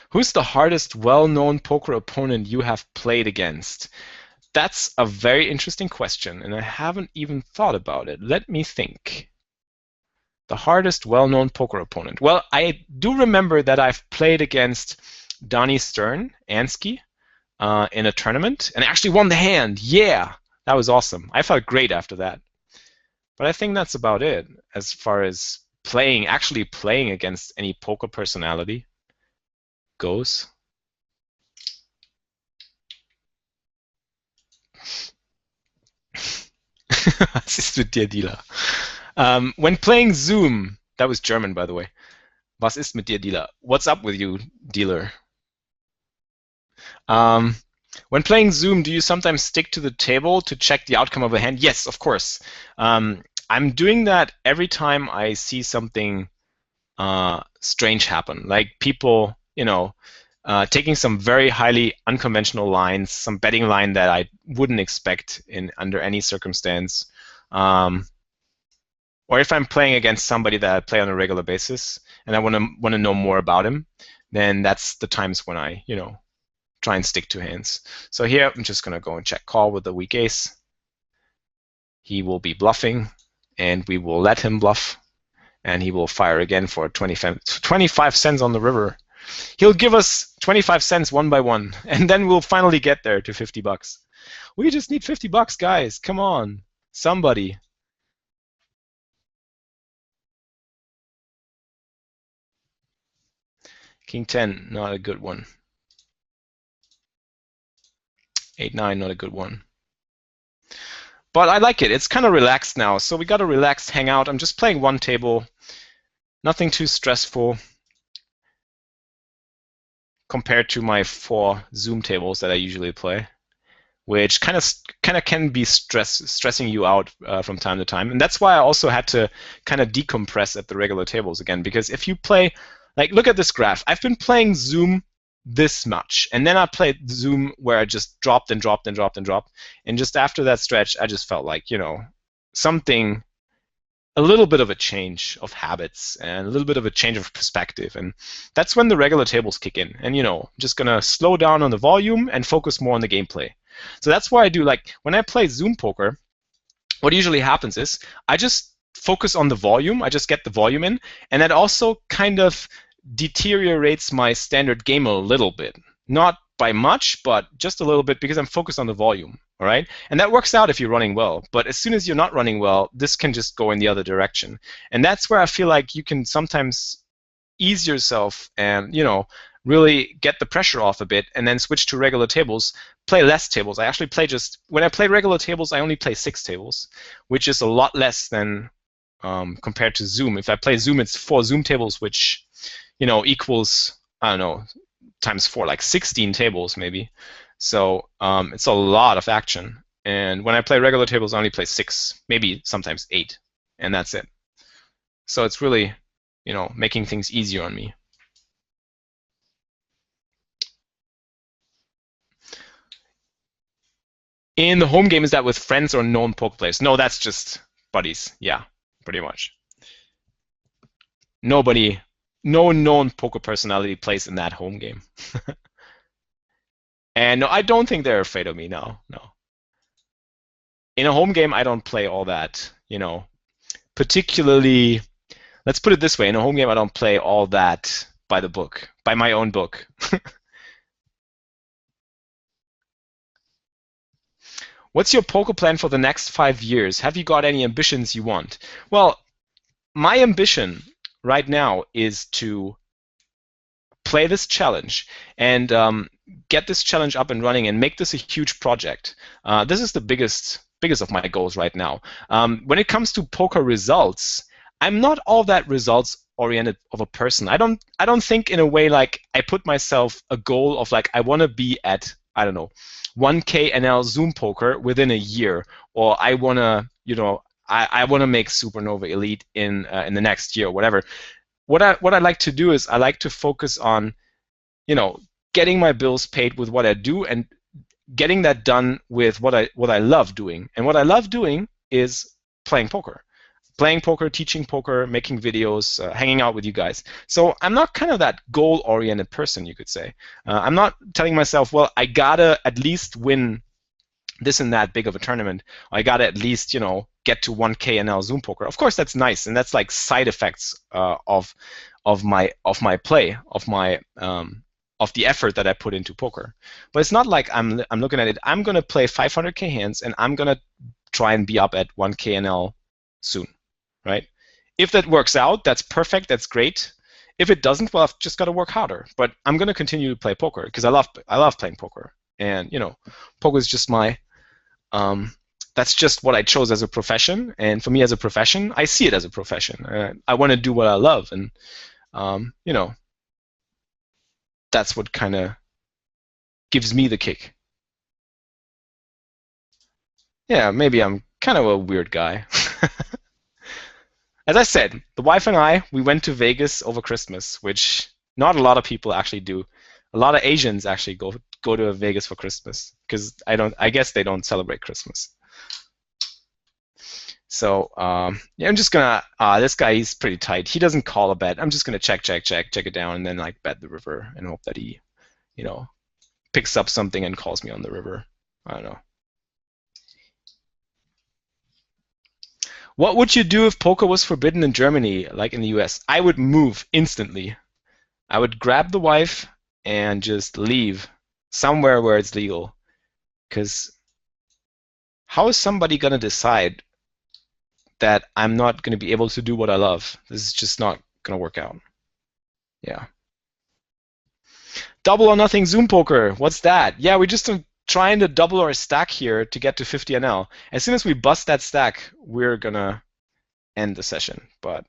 A: Who's the hardest well-known poker opponent you have played against? That's a very interesting question, and I haven't even thought about it. Let me think. The hardest well-known poker opponent. Well, I do remember that I've played against Donnie Stern, Ansky, in a tournament, and actually won the hand. Yeah, that was awesome. I felt great after that. But I think that's about it as far as actually playing against any poker personality goes. Was ist mit dir, Dealer? When playing Zoom, that was German, by the way. Was ist mit dir, Dealer? What's up with you, Dealer? When playing Zoom, do you sometimes stick to the table to check the outcome of a hand? Yes, of course. I'm doing that every time I see something strange happen, like people, taking some very highly unconventional lines, some betting line that I wouldn't expect under any circumstance. Or if I'm playing against somebody that I play on a regular basis and I want to know more about him, then that's the times when I, try and stick to hands. So here I'm just going to go and check call with the weak ace. He will be bluffing, and we will let him bluff, and he will fire again for 25 cents on the river. He'll give us 25 cents one by one, and then we'll finally get there to 50 bucks. We just need 50 bucks, guys. Come on, somebody. King 10, not a good one. 8-9, not a good one. But I like it. It's kind of relaxed now. So we got a relaxed hangout. I'm just playing one table. Nothing too stressful compared to my 4 Zoom tables that I usually play, which kind of can be stressing you out from time to time. And that's why I also had to kind of decompress at the regular tables again, because if you play, like, look at this graph. I've been playing Zoom this much, and then I played Zoom where I just dropped and dropped and dropped and dropped, and just after that stretch I just felt like, something, a little bit of a change of habits and a little bit of a change of perspective, and that's when the regular tables kick in, and just gonna slow down on the volume and focus more on the gameplay. So that's why I do, like, when I play Zoom poker, what usually happens is I just focus on the volume, I just get the volume in, and that also kind of deteriorates my standard game a little bit. Not by much, but just a little bit, because I'm focused on the volume, all right? And that works out if you're running well. But as soon as you're not running well, this can just go in the other direction. And that's where I feel like you can sometimes ease yourself and, really get the pressure off a bit, and then switch to regular tables, play less tables. I actually play when I play regular tables, I only play 6 tables, which is a lot less than compared to Zoom. If I play Zoom, it's 4 Zoom tables, which equals, I don't know, times 4, like 16 tables maybe. So it's a lot of action. And when I play regular tables, I only play 6, maybe sometimes 8, and that's it. So it's really, making things easier on me. In the home game, is that with friends or known poker players? No, that's just buddies. Yeah, pretty much. No known poker personality plays in that home game. And no, I don't think they're afraid of me. No. In a home game, I don't play all that, particularly, let's put it this way, in a home game, I don't play all that by the book, by my own book. What's your poker plan for the next 5 years? Have you got any ambitions you want? Well, my ambition right now is to play this challenge and get this challenge up and running and make this a huge project. This is the biggest of my goals right now. When it comes to poker results, I'm not all that results oriented of a person. I don't think in a way like I put myself a goal of like I want to be at, I don't know, 1K NL Zoom poker within a year, or I want to, you know, I want to make Supernova Elite in the next year or whatever. What I like to do is I like to focus on, you know, getting my bills paid with what I do and getting that done with what I love doing. And what I love doing is playing poker. Playing poker, teaching poker, making videos, hanging out with you guys. So I'm not kind of that goal-oriented person, you could say. I'm not telling myself, well, I gotta at least win this and that big of a tournament. I gotta at least, you know, get to 1K NL Zoom poker. Of course, that's nice, and that's like side effects of my play, of the effort that I put into poker. But it's not like I'm looking at it. I'm gonna play 500K hands, and I'm gonna try and be up at 1K NL soon, right? If that works out, that's perfect. That's great. If it doesn't, well, I've just got to work harder. But I'm gonna continue to play poker because I love playing poker, and you know, poker is just my that's just what I chose as a profession, and for me as a profession, I see it as a profession. I want to do what I love, and you know, that's what kind of gives me the kick. Yeah, maybe I'm kind of a weird guy. As I said, the wife and I, we went to Vegas over Christmas, which not a lot of people actually do. A lot of Asians actually go to Vegas for Christmas because I guess they don't celebrate Christmas. So yeah, I'm just gonna this guy, he's pretty tight. He doesn't call a bet. I'm just gonna check it down and then like bet the river and hope that he, you know, picks up something and calls me on the river. I don't know. What would you do if poker was forbidden in Germany, like in the US? I would move instantly. I would grab the wife and just leave somewhere where it's legal. Because how is somebody going to decide that I'm not going to be able to do what I love? This is just not going to work out. Yeah. Double or nothing Zoom poker. What's that? Yeah, we're just trying to double our stack here to get to 50 NL. As soon as we bust that stack, we're going to end the session. But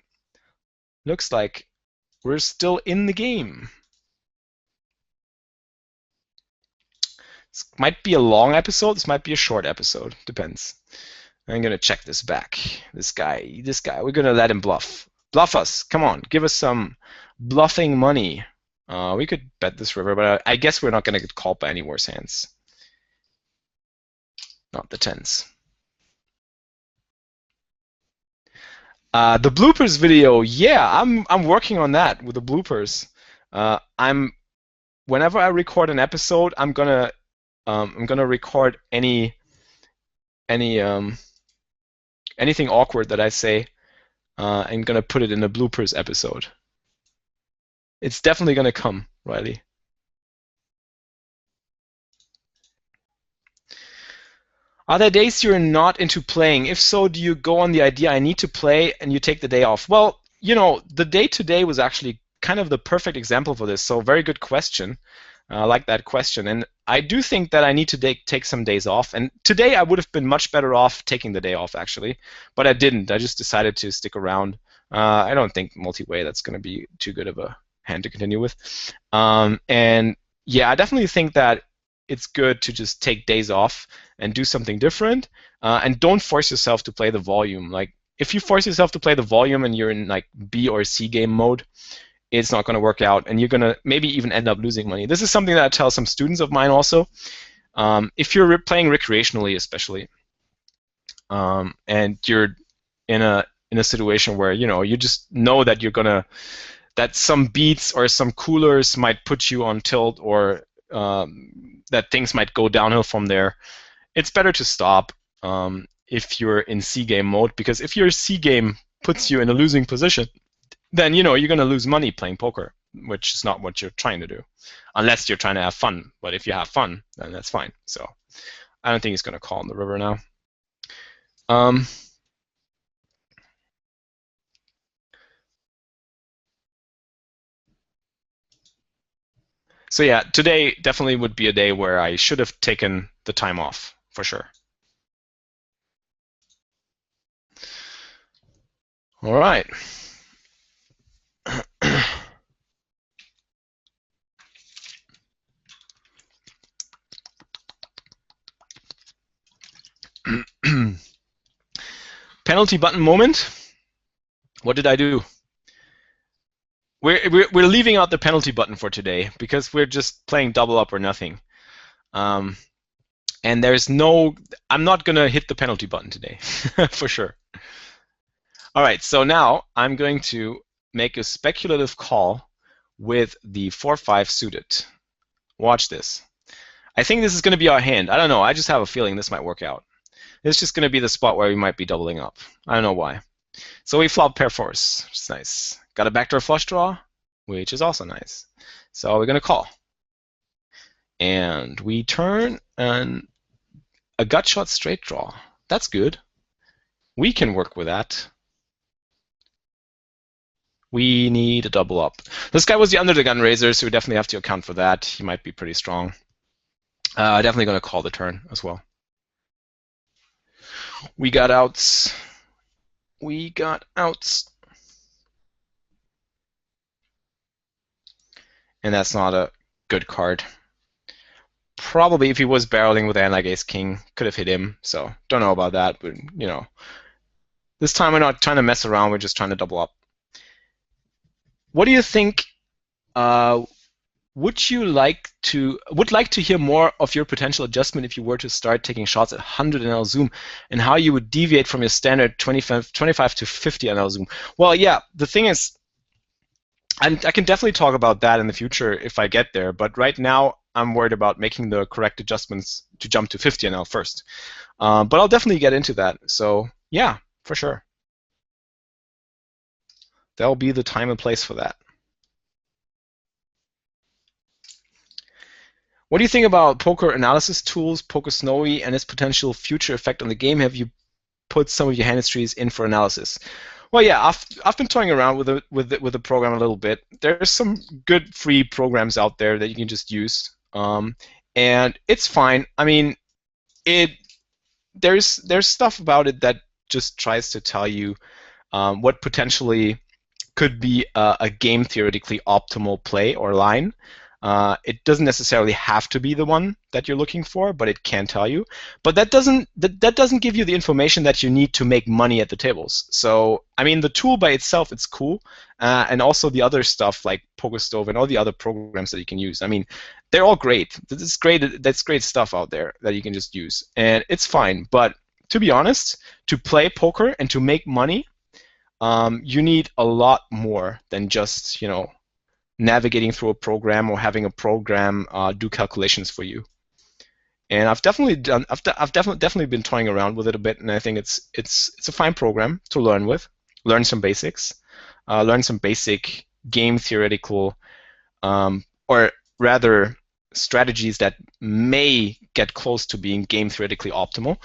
A: looks like we're still in the game. This might be a long episode. This might be a short episode. Depends. I'm going to check this back. This guy, we're going to let him bluff. Bluff us. Come on. Give us some bluffing money. We could bet this river, but I guess we're not going to get called by any worse hands. Not the tens. The bloopers video, yeah, I'm working on that with the bloopers. Whenever I record an episode, I'm gonna record anything awkward that I say. I'm gonna put it in a bloopers episode. It's definitely gonna come, Riley. Are there days you're not into playing? If so, do you go on the idea I need to play and you take the day off? Well, you know, the day today was actually kind of the perfect example for this. So very good question. I like that question. And I do think that I need to take some days off. And today I would have been much better off taking the day off, actually. But I didn't. I just decided to stick around. I don't think multi-way, that's going to be too good of a hand to continue with. And yeah, I definitely think that it's good to just take days off and do something different. And don't force yourself to play the volume. Like, if you force yourself to play the volume and you're in like B or C game mode, it's not going to work out, and you're going to maybe even end up losing money. This is something that I tell some students of mine also. If you're playing recreationally, especially, and you're in a situation where you just know that that some beats or some coolers might put you on tilt, or that things might go downhill from there, it's better to stop if you're in C game mode, because if your C game puts you in a losing position, then you're going to lose money playing poker, which is not what you're trying to do, unless you're trying to have fun. But if you have fun, then that's fine. So I don't think he's going to call on the river now. So yeah, today definitely would be a day where I should have taken the time off, for sure. All right. Penalty button moment. What did I do? We're leaving out the penalty button for today because we're just playing double up or nothing. And there's no, I'm not gonna hit the penalty button today, for sure. All right, so now I'm going to make a speculative call with the 4-5 suited. Watch this. I think this is going to be our hand. I don't know. I just have a feeling this might work out. It's just going to be the spot where we might be doubling up. I don't know why. So we flop pair force, which is nice. Got a backdoor flush draw, which is also nice. So we're going to call. And we turn and a gut shot straight draw. That's good. We can work with that. We need a double up. This guy was the under the gun raiser, so we definitely have to account for that. He might be pretty strong. Definitely going to call the turn as well. We got outs. We got outs. And that's not a good card. Probably if he was barreling with a hand like ace king, could have hit him. So don't know about that, but you know. This time we're not trying to mess around, we're just trying to double up. What do you think? Would like to hear more of your potential adjustment if you were to start taking shots at 100 NL zoom, and how you would deviate from your standard 25 to 50 NL zoom? Well, yeah, the thing is, I can definitely talk about that in the future if I get there, but right now I'm worried about making the correct adjustments to jump to 50 NL first. But I'll definitely get into that. So yeah, for sure. There'll be the time and place for that. What do you think about poker analysis tools, Poker Snowy, and its potential future effect on the game? Have you put some of your hand histories in for analysis? Well, yeah, I've been toying around with the program a little bit. There's some good free programs out there that you can just use, and it's fine. I mean, there's stuff about it that just tries to tell you what potentially could be a game theoretically optimal play or line. It doesn't necessarily have to be the one that you're looking for, but it can tell you. But that doesn't give you the information that you need to make money at the tables. So I mean, the tool by itself, it's cool, and also the other stuff like PokerStove and all the other programs that you can use. I mean, they're all great. That's great stuff out there that you can just use, and it's fine. But to be honest, to play poker and to make money, you need a lot more than just navigating through a program or having a program do calculations for you. And I've definitely been toying around with it a bit, and I think it's a fine program to learn with, learn some basics, learn some basic game theoretical, or rather strategies that may get close to being game theoretically optimal.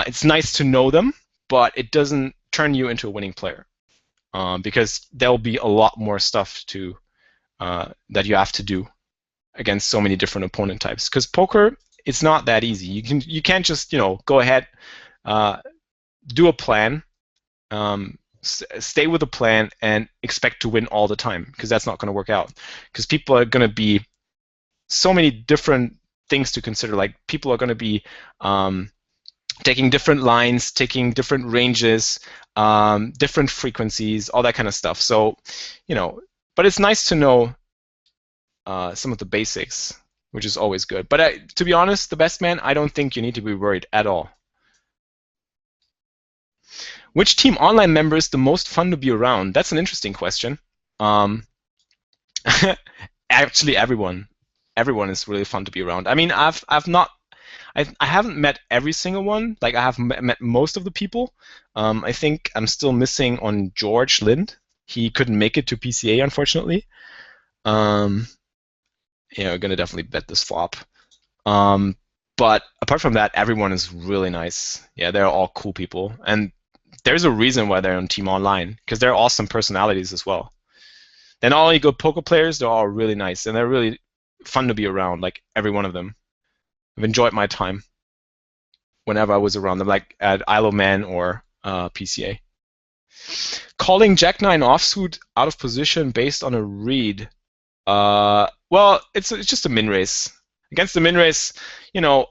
A: It's nice to know them, but it doesn't turn you into a winning player, because there'll be a lot more stuff that you have to do against so many different opponent types. Because poker, it's not that easy. You can't just go ahead, do a plan, stay with a plan, and expect to win all the time, because that's not going to work out. Because people are going to be so many different things to consider. Like people are going to be taking different lines, taking different ranges, different frequencies, all that kind of stuff. So, but it's nice to know some of the basics, which is always good. But to be honest, the best man, I don't think you need to be worried at all. Which team online member is the most fun to be around? That's an interesting question. Actually, everyone is really fun to be around. I mean, I haven't met every single one. Like I have met most of the people. I think I'm still missing on George Lind. He couldn't make it to PCA, unfortunately. We're gonna definitely bet this flop. But apart from that, everyone is really nice. Yeah, they're all cool people, and there's a reason why they're on Team Online, because they're awesome personalities as well. They're not only good poker players, they're all really nice, and they're really fun to be around, like every one of them. I've enjoyed my time whenever I was around them, like at Isle of Man or PCA. Calling Jack 9 offsuit out of position based on a read. Well, it's just a min raise. Against the min raise, you know,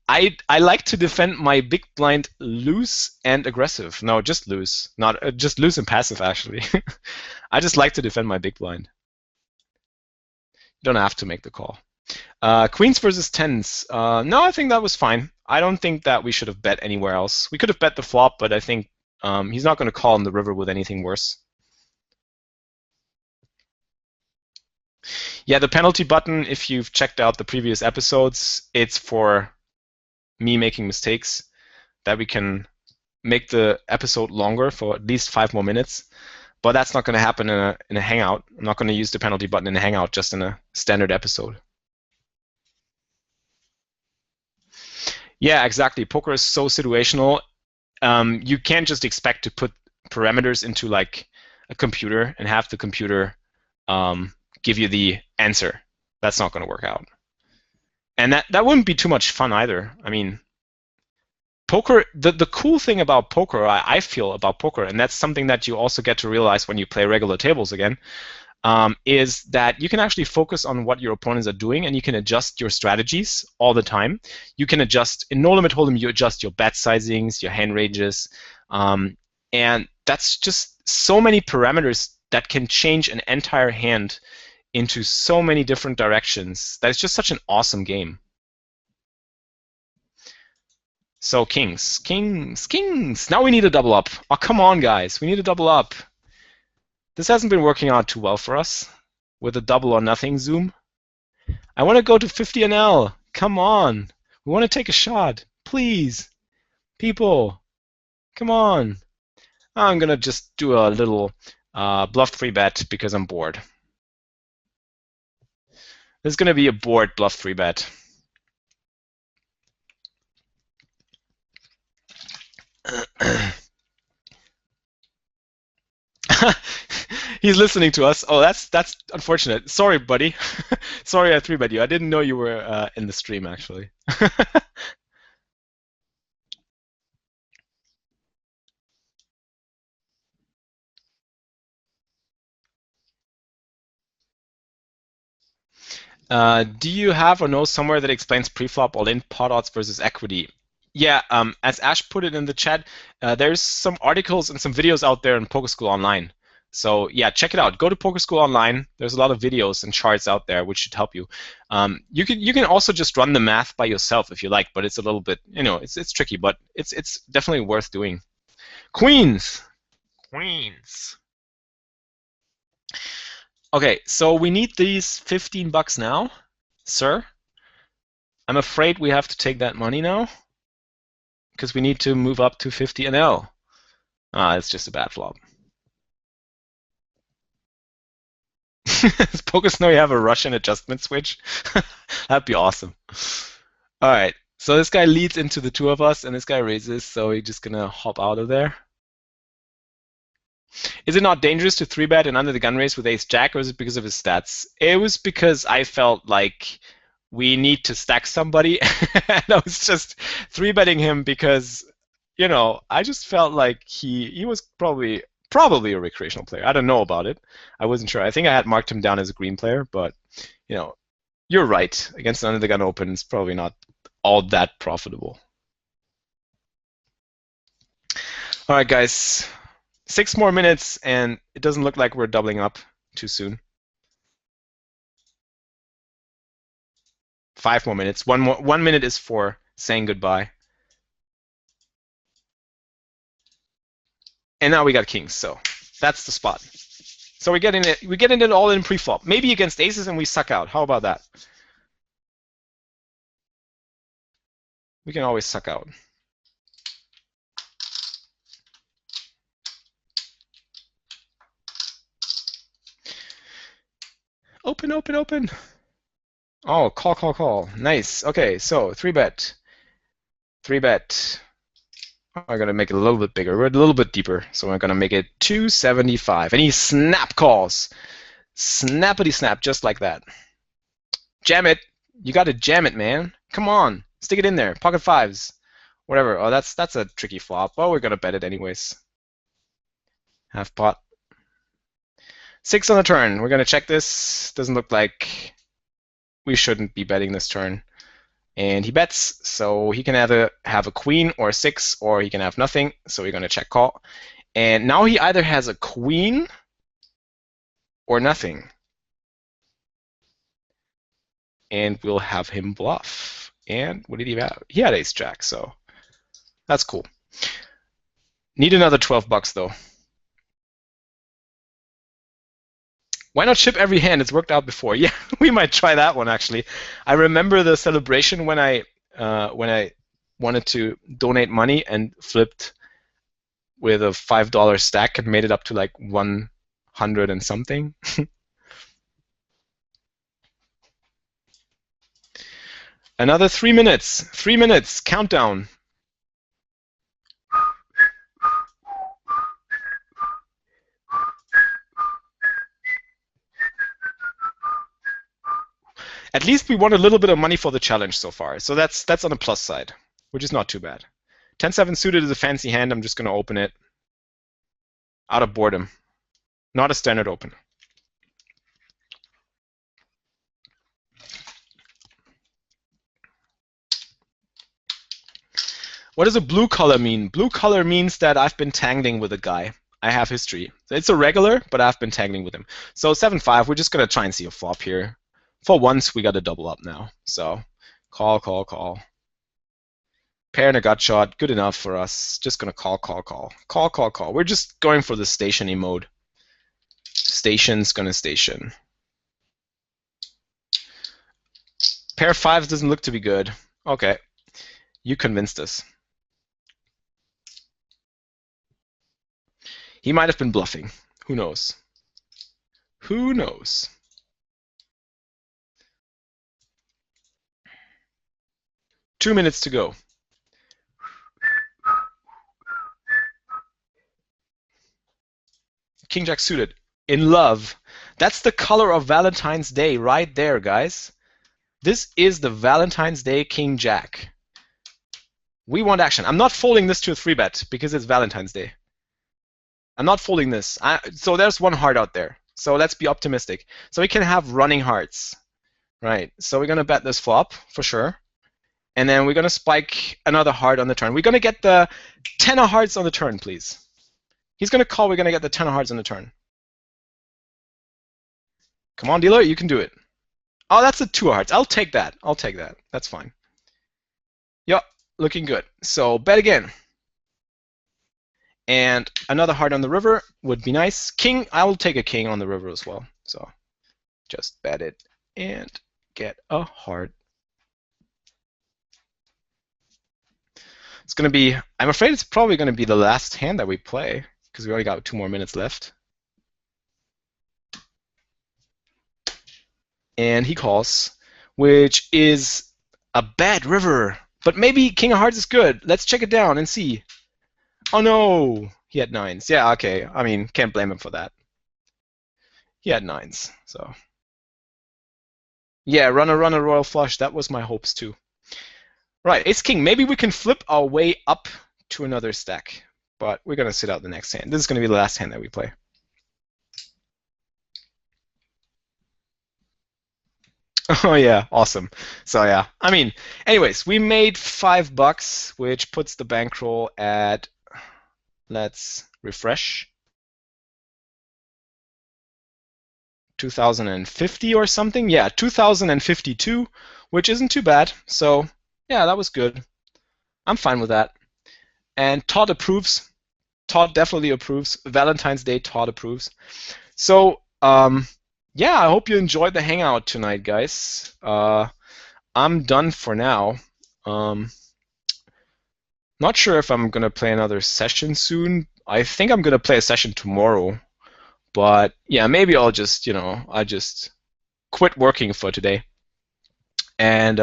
A: I like to defend my big blind loose and aggressive. No, just loose, not just loose and passive actually. I just like to defend my big blind. You don't have to make the call. Queens versus tens. No, I think that was fine. I don't think that we should have bet anywhere else. We could have bet the flop, but I think he's not going to call on the river with anything worse. Yeah, the penalty button, if you've checked out the previous episodes, it's for me making mistakes, that we can make the episode longer for at least 5 more minutes. But that's not going to happen in a Hangout. I'm not going to use the penalty button in a Hangout, just in a standard episode. Yeah, exactly. Poker is so situational. You can't just expect to put parameters into like a computer and have the computer give you the answer. That's not going to work out. And that wouldn't be too much fun either. I mean, poker, the cool thing about poker, I feel about poker, and that's something that you also get to realize when you play regular tables again, is that you can actually focus on what your opponents are doing, and you can adjust your strategies all the time. You can adjust, in no limit hold'em, you adjust your bet sizings, your hand ranges, and that's just so many parameters that can change an entire hand into so many different directions. That it's just such an awesome game. So kings, kings, kings. Now we need a double up. Oh, come on, guys. We need a double up. This hasn't been working out too well for us with a double or nothing zoom. I want to go to 50 NL. Come on. We want to take a shot. Please. People. Come on. I'm going to just do a little bluff 3-bet because I'm bored. This is going to be a bored bluff 3-bet. He's listening to us. Oh, that's unfortunate. Sorry, buddy. Sorry I 3-bet you. I didn't know you were in the stream, actually. Do you have or know somewhere that explains preflop all-in pot odds versus equity? Yeah, as Ash put it in the chat, there's some articles and some videos out there in Poker School Online. So yeah, check it out. Go to Poker School Online. There's a lot of videos and charts out there which should help you. You can also just run the math by yourself if you like, but it's a little bit, it's tricky, but it's definitely worth doing. Queens. Queens. Okay, so we need these 15 bucks now, sir. I'm afraid we have to take that money now because we need to move up to 50 NL. It's just a bad flop. Does Pocus know you have a Russian adjustment switch? That'd be awesome. All right, so this guy leads into the two of us, and this guy raises, so we're just gonna hop out of there. Is it not dangerous to 3-bet and under the gun raise with ace-jack, or is it because of his stats? It was because I felt like we need to stack somebody, and I was just 3-betting him because, I just felt like he was probably a recreational player. I don't know about it. I wasn't sure. I think I had marked him down as a green player, but, you're right. Against an under the gun open, it's probably not all that profitable. All right, guys. 6 more minutes, and it doesn't look like we're doubling up too soon. 5 more minutes. 1 minute is for saying goodbye. And now we got kings, so that's the spot. So we're getting it all in pre-flop. Maybe against aces and we suck out. How about that? We can always suck out. Open, open, open. Oh, call, call, call. Nice. Okay, so 3-bet. 3-bet. I'm going to make it a little bit bigger. We're a little bit deeper, so we're going to make it 275. And he snap calls. Snappity snap, just like that. Jam it. You got to jam it, man. Come on. Stick it in there. Pocket fives. Whatever. Oh, that's a tricky flop. Oh, we're going to bet it anyways. Half pot. 6 on the turn. We're going to check this. Doesn't look like we shouldn't be betting this turn. And he bets, so he can either have a queen or a 6, or he can have nothing. So we're going to check call. And now he either has a queen or nothing. And we'll have him bluff. And what did he have? He had ace jack, so that's cool. Need another 12 bucks though. Why not ship every hand? It's worked out before. Yeah, we might try that one actually. I remember the celebration when I wanted to donate money and flipped with a $5 stack and made it up to like 100 and something. Another 3 minutes. 3 minutes. Countdown. At least we won a little bit of money for the challenge so far. So that's on the plus side, which is not too bad. 10-7 suited is a fancy hand. I'm just going to open it out of boredom. Not a standard open. What does a blue color mean? Blue color means that I've been tangling with a guy. I have history. It's a regular, but I've been tangling with him. So 7-5, we're just going to try and see a flop here. For once, we got to double up now. So call, call, call. Pair and a gut shot, good enough for us. Just going to call, call, call. Call, call, call. We're just going for the stationy mode. Station's going to station. Pair of fives doesn't look to be good. Okay. You convinced us. He might have been bluffing. Who knows? Who knows? Two minutes to go. King Jack suited. In love. That's the color of Valentine's Day right there, guys. This is the Valentine's Day King Jack. We want action. I'm not folding this to a 3-bet because it's Valentine's Day. I'm not folding this. So there's one heart out there. So let's be optimistic. So we can have running hearts. Right. So we're going to bet this flop for sure. And then we're going to spike another heart on the turn. We're going to get the 10 of hearts on the turn, please. He's going to call. We're going to get the 10 of hearts on the turn. Come on, dealer. You can do it. Oh, that's a 2 of hearts. I'll take that. I'll take that. That's fine. Yep. Looking good. So bet again. And another heart on the river would be nice. King. I will take a king on the river as well. So just bet it and get a heart. It's going to be, I'm afraid it's probably going to be the last hand that we play because we only got 2 more minutes left. And he calls, which is a bad river. But maybe King of Hearts is good. Let's check it down and see. Oh no, he had 9s. Yeah, okay. I mean, can't blame him for that. He had 9s, so. Yeah, run a royal flush. That was my hopes too. Right, ace king. Maybe we can flip our way up to another stack, but we're going to sit out the next hand. This is going to be the last hand that we play. Oh yeah, awesome. So yeah, I mean, anyways, we made $5, which puts the bankroll at, let's refresh, 2050 or something. Yeah, 2052, which isn't too bad. So yeah, that was good. I'm fine with that. And Todd approves. Todd definitely approves. Valentine's Day, Todd approves. So yeah, I hope you enjoyed the hangout tonight, guys. I'm done for now. Not sure if I'm gonna play another session soon. I think I'm gonna play a session tomorrow. But yeah, maybe I'll just, I just quit working for today. And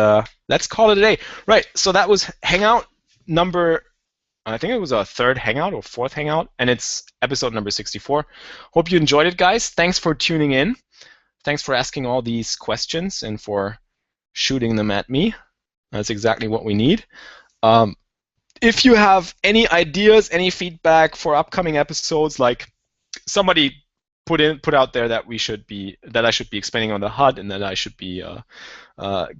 A: let's call it a day. Right, so that was Hangout number, I think it was a 3rd Hangout or 4th Hangout, and it's episode number 64. Hope you enjoyed it, guys. Thanks for tuning in. Thanks for asking all these questions and for shooting them at me. That's exactly what we need. If you have any ideas, any feedback for upcoming episodes, like somebody put out there that I should be expanding on the HUD and that I should be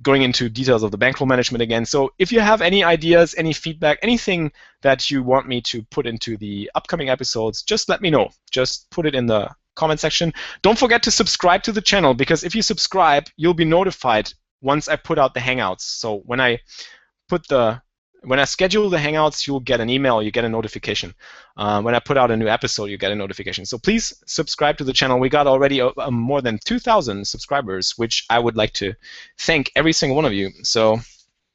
A: going into details of the bankroll management again. So if you have any ideas, any feedback, anything that you want me to put into the upcoming episodes, just let me know. Just put it in the comment section. Don't forget to subscribe to the channel, because if you subscribe, you'll be notified once I put out the Hangouts. So when I schedule the Hangouts, you'll get an email, you get a notification. When I put out a new episode, you get a notification. So please subscribe to the channel. We got already more than 2,000 subscribers, which I would like to thank every single one of you. So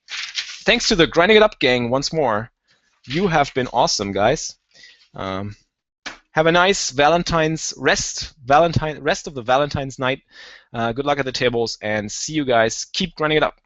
A: thanks to the Grinding It Up gang once more. You have been awesome, guys. Have a nice Valentine's rest of the Valentine's night. Good luck at the tables, and see you guys. Keep grinding it up.